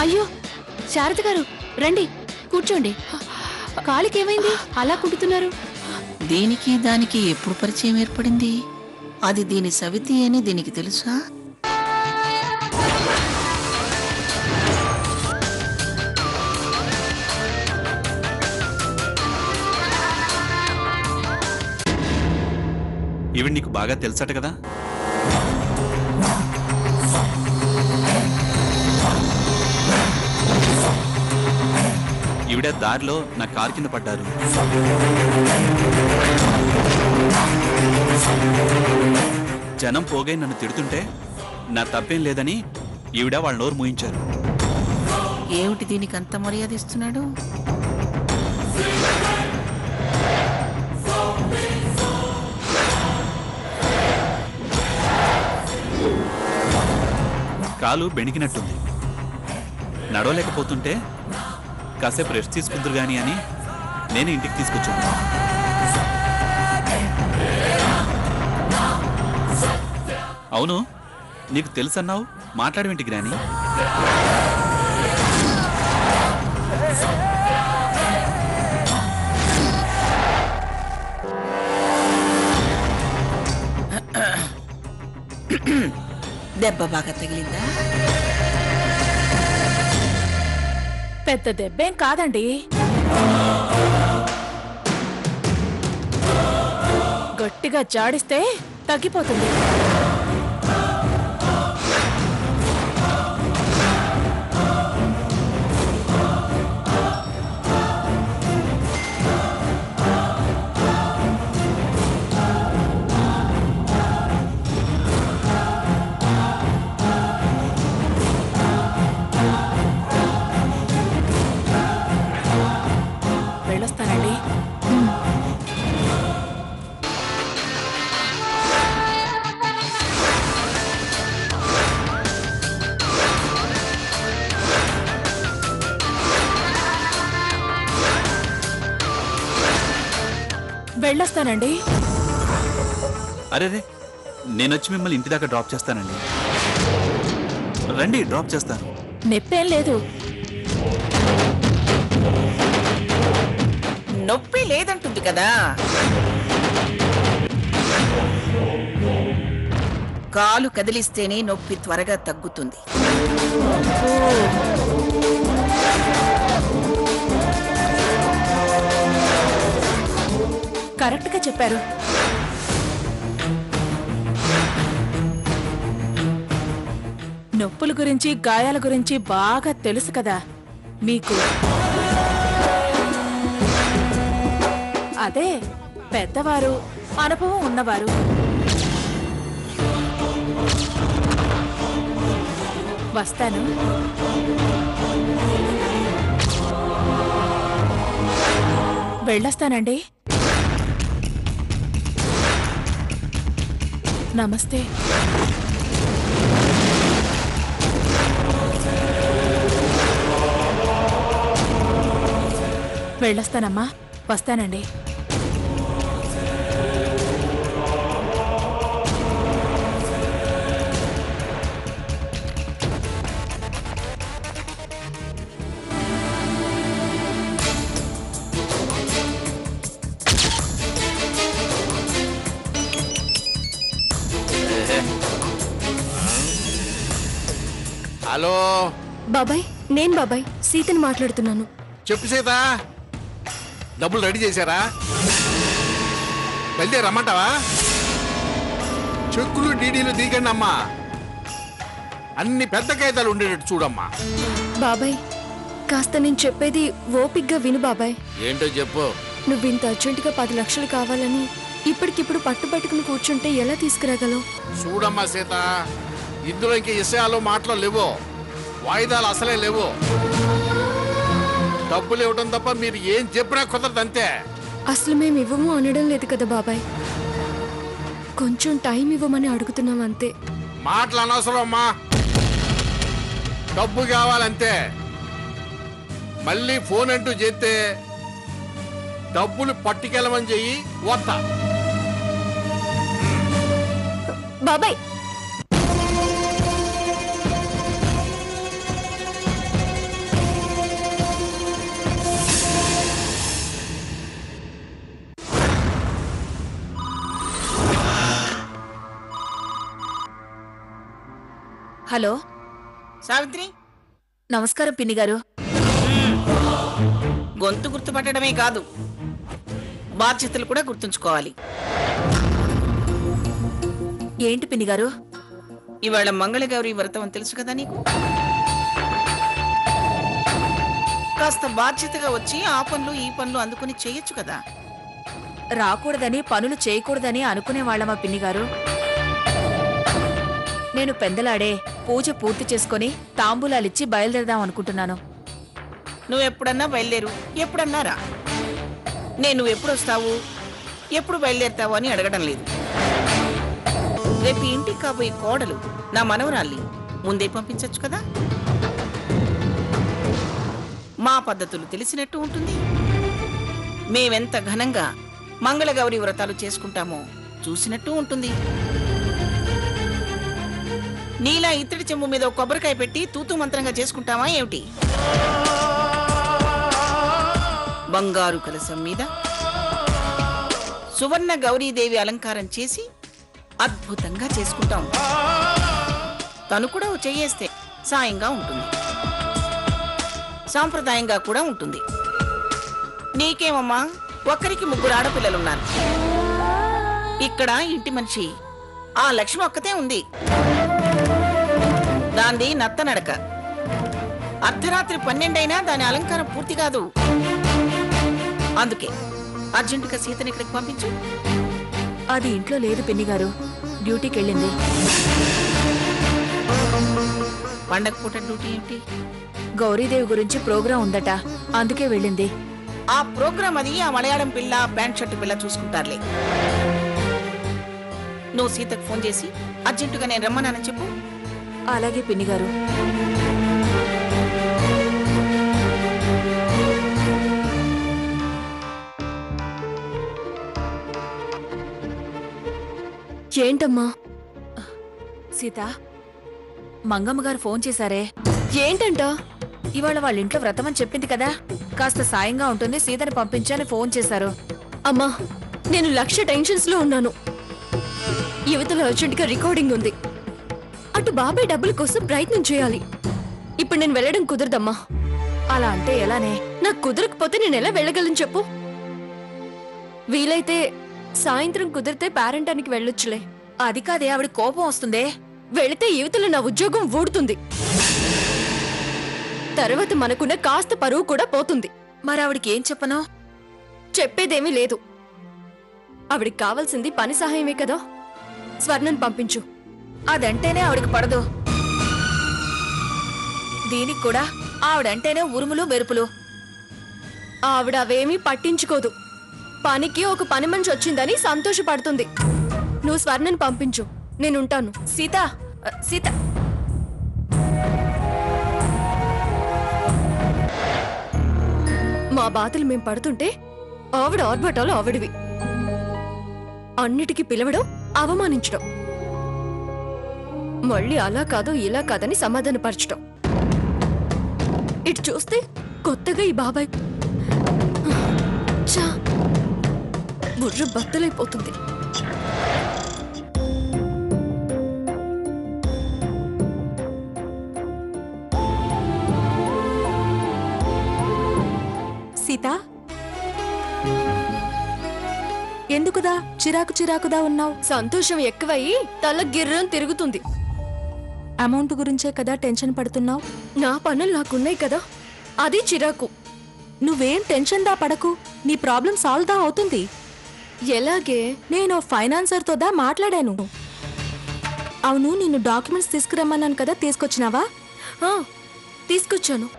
అయ్యో శారద గారు రండి కూర్చోండి. కాలికేమైంది అలా కుడుతున్నారు? దీనికి దానికి ఎప్పుడు పరిచయం ఏర్పడింది? అది దీని సవితి అని దీనికి తెలుసా? ఇవి నీకు బాగా తెలుసట కదా? ఈవిడ దారిలో నా కారు కింద పడ్డారు. జనం పోగై నన్ను తిడుతుంటే నా తప్పేం లేదని ఈవిడ వాళ్ళ నోరు మూయించారు. ఏమిటి దీనికి అంత మర్యాద ఇస్తున్నాడు? కాలు బెణికినట్టుంది. నడవలేకపోతుంటే కాసేపు రెస్ట్ తీసుకుందరు గాని అని నేను ఇంటికి తీసుకొచ్చాను. అవును, నీకు తెలుసన్నావు, మాట్లాడవేంటికి రాని? దెబ్బ బాగా తగిలిందా? పెద్ద దెబ్బేం కాదండి. గట్టిగా జాడిస్తే తగ్గిపోతుంది. వెళ్ళొస్తానండి. వెళ్ళొస్తానండి. అరే నేనొచ్చి మిమ్మల్ని ఇంటి దాకా డ్రాప్ చేస్తానండి. రండి, డ్రాప్ చేస్తాను. నొప్పేం లేదు. నొప్పి లేదంటుంది కదా. కాలు కదిలిస్తేనే నొప్పి త్వరగా తగ్గుతుంది. కరెక్ట్గా చెప్పారు. నొప్పుల గురించి గాయాల గురించి బాగా తెలుసు కదా మీకు. అదే పెద్దవారు, అనుభవం ఉన్నవారు. వస్తాను. వెళ్ళొస్తానండి. నమస్తే. వెళ్ళొస్తానమ్మా. వస్తానండి. హలో బాబాయ్, నేను బాబాయ్ సీతని మాట్లాడుతున్నాను. చెప్పు సీత, డబ్బులు రెడీ చేశారా? వెళ్తే రమ్మంటావా? చెక్కులు డీడీలు దిగండి అమ్మా. అన్ని పెద్ద కాగితాలు ఉండేటట్టు చూడమ్మా. బాబాయ్ కాస్త నేను చెప్పేది ఓపిగ్గా విను బాబాయ్. ఏంటో చెప్పు. నువ్వు ఇంత అర్జెంటుగా 10 లక్షలు కావాలని ఇప్పటికిప్పుడు పట్టుబట్టుకుని కూర్చుంటే ఎలా తీసుకురాగలవు? చూడమ్మా సీత, ఇందులో ఇంక విషయాలు మాటలు లేవు, వాయిదాలు అసలే లేవు. డబ్బులు ఇవ్వడం తప్ప మీరు ఏం చెప్పినా కుదరదు అంతే. అసలు మేము ఇవ్వము అనడం లేదు కదా బాబాయ్, కొంచెం టైం ఇవ్వమని అడుగుతున్నాం అంతే. మాటలు అనవసరం అమ్మా, డబ్బు కావాలంతే. మళ్ళీ ఫోన్ అంటూ చేస్తే డబ్బులు పట్టుకెళ్ళమని చెయ్యి, వస్తా. బాబాయ్ హలో, సావిత్రి, నమస్కారం పిన్ని గారు. గొంతు గుర్తుపట్టడమే కాదు, బాధ్యతలు కూడా గుర్తుంచుకోవాలి. ఏంటి పిన్ని గారు? ఇవాళ మంగళగౌరి వ్రతం అని తెలుసు కదా నీకు. కాస్త బాధ్యతగా వచ్చి ఆ పనులు ఈ పనులు అందుకుని చేయొచ్చు కదా. రాకూడదని పనులు చేయకూడదని అనుకునేవాళ్ళమా పిన్ని గారు? నేను పెందలాడే పూజ పూర్తి చేసుకుని తాంబూలాలిచ్చి బయలుదేరదాం అనుకుంటున్నాను. నువ్వెప్పుడన్నా బయలుదేరు, ఎప్పుడన్నా రా. నేను ఎప్పుడు వస్తావు, ఎప్పుడు బయలుదేరుతావు అని అడగడం లేదు. రేపు ఇంటికి కాబోయే కోడలు నా మనవరాల్ని ముందే పంపించచ్చు కదా. మా పద్ధతులు తెలిసినట్టు ఉంటుంది. మేమెంత ఘనంగా మంగళగౌరి వ్రతాలు చేసుకుంటామో చూసినట్టు ఉంటుంది. నీలా ఇత్తడి చెంబు మీద ఒక కొబ్బరికాయ పెట్టి తూతూ మంత్రంగా చేసుకుంటామా ఏమిటి? బంగారు కలశం మీద సువర్ణ గౌరీదేవి అలంకారం చేసి అద్భుతంగా చేసుకుంటాం. తను కూడా చెయ్యేస్తే సాయంగా ఉంటుంది, సాంప్రదాయంగా కూడా ఉంటుంది. నీకేమమ్మా, ఒక్కరికి 3 ఆడపిల్లలున్నారు. ఇక్కడ ఇంటి మనిషి ఆ లక్ష్మి ఒక్కతే ఉంది. దాంది నత్త నడక. అర్ధరాత్రి 12 అయినా దాని అలంకారం పూర్తి కాదు. అందుకే అర్జెంటుగా సీతని ఇక్కడికి పంపించు. అది ఇంట్లో లేదు పిన్ని గారు, డ్యూటీకి వెళ్ళింది. పండగ పూట డ్యూటీ ఏమిటి? గౌరీదేవి గురించి ప్రోగ్రాం ఉందట, అందుకే వెళ్ళింది. ఆ ప్రోగ్రాం అది ఆ మలయాళం పిల్ల ప్యాంట్ షర్టు పిల్ల చూసుకుంటారులే. నువ్వు సీతకు ఫోన్ చేసి అర్జెంటుగా నేను రమ్మన్నానని చెప్పు. అలాగే పిన్ని గారు. ఏంటమ్మా? సీత, మంగమ్మ గారు ఫోన్ చేశారే. ఏంటంట? ఇవాళ వాళ్ళ ఇంట్లో వ్రతం అని చెప్పింది కదా, కాస్త సాయంగా ఉంటుంది సీతని పంపించని ఫోన్ చేశారు. అమ్మా, నేను 1,00,000 టెన్షన్స్ లో ఉన్నాను. యువతలో అర్జెంట్గా రికార్డింగ్ ఉంది. అటు బాబాయ్ డబ్బుల కోసం ప్రయత్నం చేయాలి. ఇప్పుడు నేను వెళ్ళడం కుదరదమ్మా. అలా అంటే ఎలానే? నాకు కుదరకపోతే నేను ఎలా వెళ్ళగలను చెప్పు? వీలైతే సాయంత్రం కుదిరితే పేరెంటానికి వెళ్ళొచ్చులే. అది కాదే, ఆవిడ కోపం వస్తుందే. వెళితే యువతలో నా ఉద్యోగం ఊడుతుంది. తర్వాత మనకున్న కాస్త పరువు కూడా పోతుంది. మరి ఆవిడకి ఏం చెప్పను? చెప్పేదేమీ లేదు. ఆవిడికి కావాల్సింది పని సహాయమే కదా. స్వర్ణను పంపించు. అదంటేనే ఆవిడకి పడదు. దీనికి కూడా ఆవిడంటేనే ఉరుములు మెరుపులు. ఆవిడ అవేమీ పట్టించుకోదు. పనికి ఒక పని మనిషి వచ్చిందని సంతోషపడుతుంది. నువ్వు స్వర్ణను పంపించు, నేనుంటాను. సీత, సీత, మా బాధలు మేం పడుతుంటే ఆవిడ ఆర్భటాలు ఆవిడివి. అన్నిటికీ పిలవడం, అవమానించడం, మళ్ళీ అలా కాదు ఇలా కాదని సమాధానపరచడం. ఇటు చూస్తే కొత్తగా ఈ బాబాయ్ ఛా, బుర్ర బద్దలైపోతుంది. సీత, ఎందుకుదా చిరాకుదా ఉన్నావు? సంతోషం ఎక్కువయ్యి తల గిర్రం తిరుగుతుంది. అమౌంట్ గురించే కదా టెన్షన్ పడుతున్నావు? నా పనులు నాకున్నాయి కదా, అది చిరాకు. నువ్వేం టెన్షన్ దా పడకు, నీ ప్రాబ్లం సాల్వ్ దా అవుతుంది. ఎలాగే? నేను ఫైనాన్సర్తో దా మాట్లాడాను. అవును, నిన్ను డాక్యుమెంట్స్ తీసుకురమ్మన్నాను కదా, తీసుకొచ్చినావా? తీసుకొచ్చాను.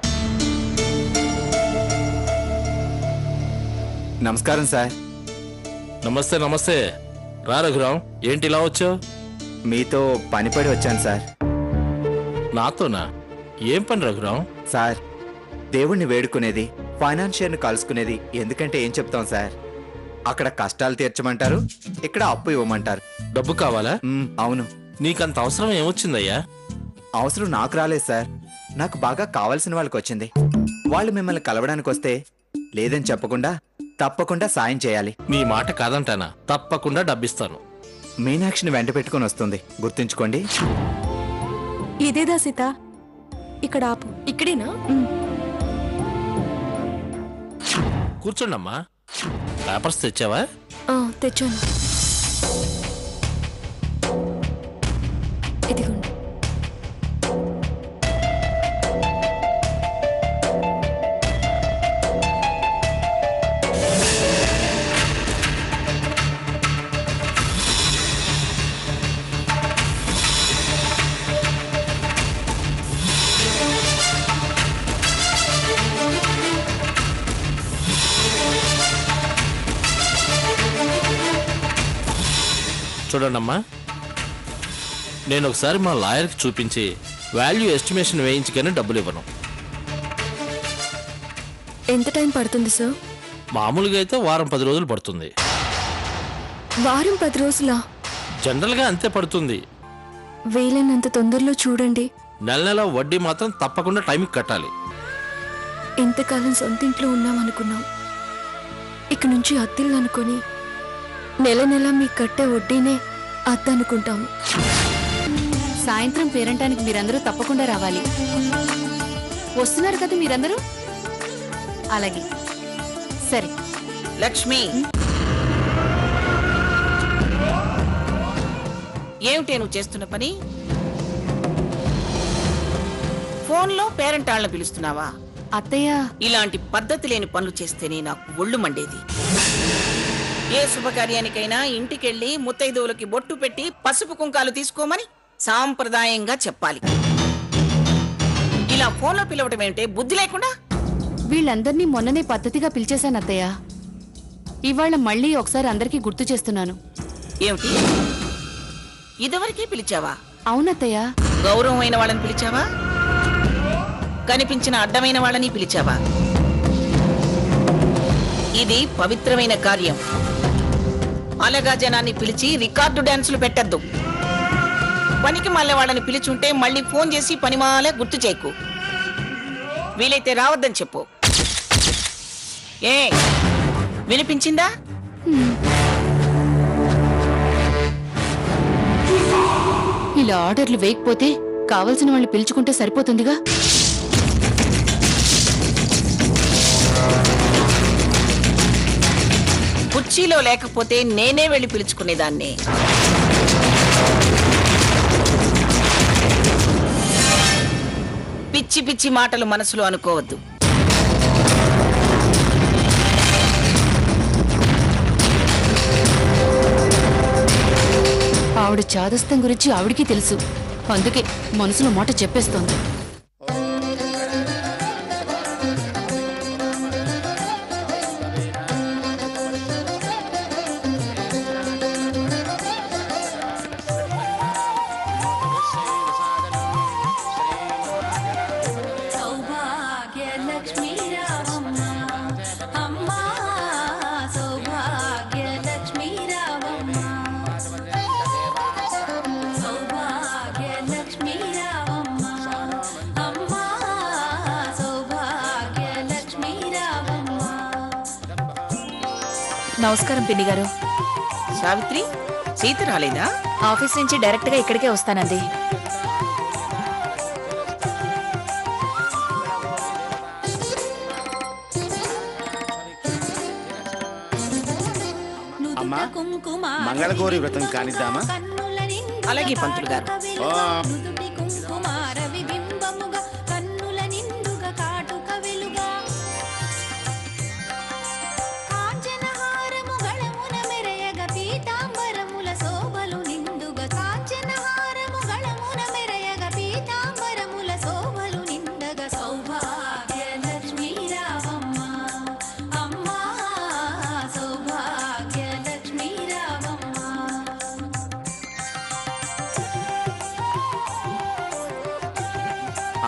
నమస్కారం సార్. నమస్తే నమస్తే. రా రఘురాం, ఏంటి ఇలా వచ్చావు? మీతో పనిపడి వచ్చాను సార్. నాతోనా? ఏం పని రఘురాం? సార్, దేవుణ్ణి వేడుకునేది, ఫైనాన్షియర్ని కలుసుకునేది ఎందుకంటే ఏం చెప్తాం సార్? అక్కడ కష్టాలు తీర్చమంటారు, ఇక్కడ అప్పు ఇవ్వమంటారు. డబ్బు కావాలా? అవును. నీకంత అవసరం ఏమొచ్చిందయ్యా? అవసరం నాకు రాలేదు సార్, నాకు బాగా కావాల్సిన వాళ్ళకి వచ్చింది. వాళ్ళు మిమ్మల్ని కలవడానికి వస్తే లేదని చెప్పకుండా తప్పకుండా సాయం చేయాలి. నీ మాట కాదంటానా? తప్పకుండా డబ్బిస్తాను. మీనాక్షిని వెంట పెట్టుకుని వస్తుంది, గుర్తుంచుకోండి. ఇదేదా సీత, ఇక్కడ ఆపు. ఇక్కడేనా? కూర్చోండమ్మా. పేపర్స్ తెచ్చావా? తెచ్చాను. ఇదిగోండి. చూడండమ్మా, నేను ఒకసారి మా లాయర్కి చూపించి వాల్యూ ఎస్టిమేషన్ వేయించుకొని డబ్బులు ఇవ్వను. ఎంత టైం పడుతుంది సార్? మామూలుగా అయితే వారం 10 రోజులు పడుతుంది. వారం 10 రోజులా? జనరల్గా అంతే పడుతుంది. వీలైనంత తొందరలో చూడండి. నెల నెల వడ్డీ మాత్రం తప్పకుండా టైంకి కట్టాలి. ఎంతకాలం సొంతింట్లో ఉన్నామనుకున్నాం, ఇక నుంచి అద్దెలు అనుకొని నెల నెల మీకు కట్టే వడ్డీనే అద్దనుకుంటాము. సాయంత్రం పేరంటానికి మీరందరూ తప్పకుండా రావాలి. వస్తున్నారు కదా మీరందరూ? అలాగే, సరే. లక్ష్మి, ఏమిటే నువ్వు చేస్తున్న పని? ఫోన్లో పేరెంట్ వాళ్ళని పిలుస్తున్నావా? అత్తయ్య, ఇలాంటి పద్ధతి లేని పనులు చేస్తేనే నాకు ఒళ్ళు మండేది. ఏ శుభకార్యానికైనా ఇంటికెళ్ళి ముత్తైదువులకి బొట్టు పెట్టి పసుపు కుంకాలు తీసుకోమని సాంప్రదాయంగా చెప్పాలి. ఇలా ఫోన్లో పిలవటం ఏమిటే, బుద్ధి లేకుండా? వీళ్ళందర్నీ మొన్ననే పద్ధతిగా పిలిచేశాను అత్తయ్య. ఇవాళ మళ్ళీ ఒకసారి అందరికీ గుర్తు చేస్తున్నాను. ఏమిటి, ఇదివరకే పిలిచావా? అవునత్తయ్య. గౌరవమైన వాళ్ళని పిలిచావా? కనిపించిన అడ్డమైన వాళ్ళని పిలిచావా? ఇది పవిత్రమైన కార్యం. అలగా జనాన్ని పిలిచి రికార్డు డాన్సులు పెట్టద్దు. పనికి మళ్ళీ వాళ్ళని పిలిచుంటే మళ్ళీ ఫోన్ చేసి పనిమాలే గుర్తు చేయకు. వీలైతే రావద్దని చెప్పు. ఏ వినిపించిందా? ఇలా ఆర్డర్లు వేయకపోతే కావలసిన వాళ్ళు పిలుచుకుంటే సరిపోతుందిగా. కుర్చీలో లేకపోతే నేనే వెళ్ళి పిలుచుకునేదాన్ని. పిచ్చి పిచ్చి మాటలు మనసులో అనుకోవద్దు. ఆవిడ చాదస్తం గురించి ఆవిడికి తెలుసు, అందుకే మనసులో మాట చెప్పేస్తోంది. నమస్కారం పిన్ని గారు. సావిత్రి, సీత రాలేదా? ఆఫీస్ నుంచి డైరెక్ట్ గా ఇక్కడికే వస్తానండి. అమ్మా, మంగళగౌరి వ్రతం కానిద్దామా? అలాగే పంతులు గారు.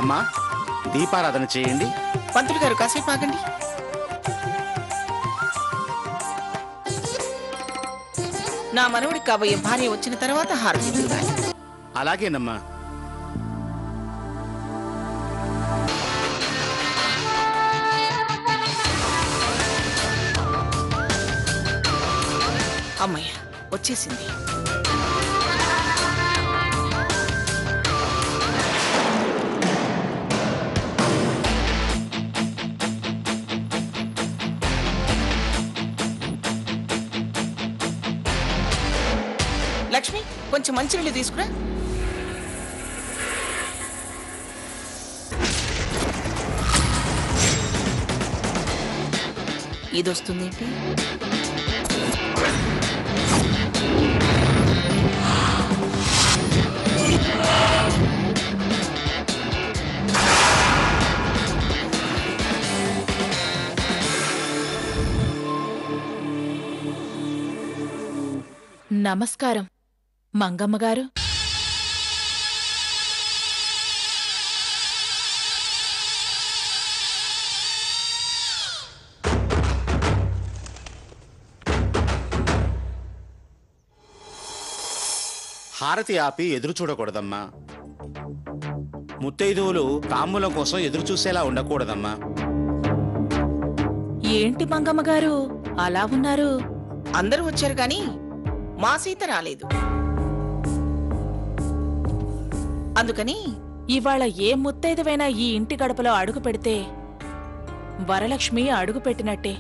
అమ్మా, దీపారాధన చేయండి. పంతులు గారు కాసేపు ఆగండి. నా మనవుడి కాబోయే భార్య వచ్చిన తర్వాత హారతి ఇవ్వాలి. అలాగేనమ్మా. అమ్మయ్య వచ్చేసింది. లక్ష్మి కొంచెం మంచినీళ్ళు తీసుకురా. ఇది వస్తుందేంటి? నమస్కారం మంగమ్మ గారు. హారతి ఆపి ఎదురు చూడకూడదమ్మా. ముత్తైదువులు తాంబూలం కోసం ఎదురు చూసేలా ఉండకూడదమ్మా. ఏంటి మంగమ్మ గారు అలా ఉన్నారు? అందరూ వచ్చారు కానీ మా సీత రాలేదు. అందుకని ఇవాళ ఏ ముత్తైదువైనా ఈ ఇంటి గడపలో అడుగు పెడితే వరలక్ష్మి అడుగు పెట్టినట్టే.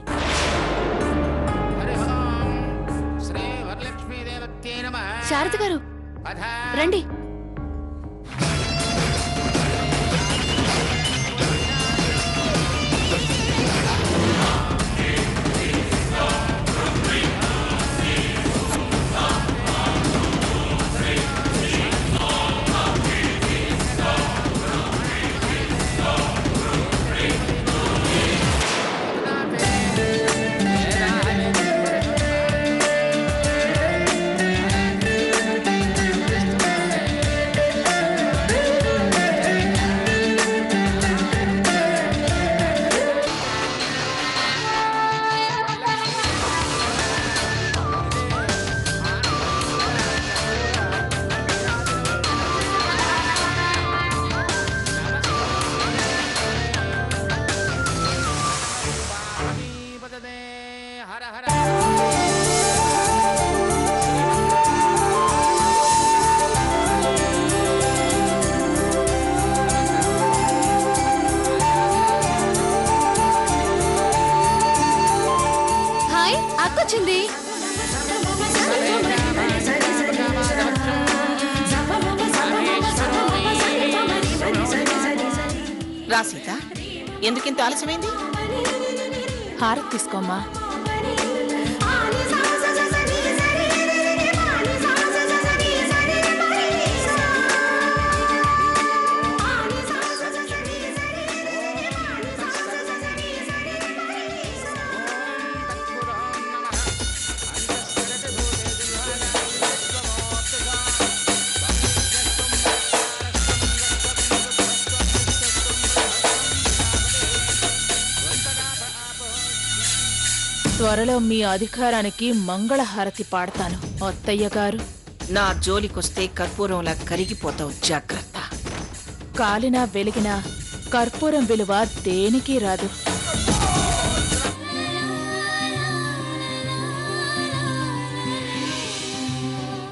శారద గారు రండి. హాయ్ అక్కొచ్చింది. రా సీత, ఎందుకింత ఆలస్యమైంది? హారతి తీసుకోమ్మా. త్వరలో మీ అధికారానికి మంగళహారతి పాడతాను అత్తయ్య గారు. నా జోలికొస్తే కర్పూరంలా కరిగిపోతావు, జాగ్రత్త. కాలినా వెలిగినా కర్పూరం విలువ దేనికి రాదు.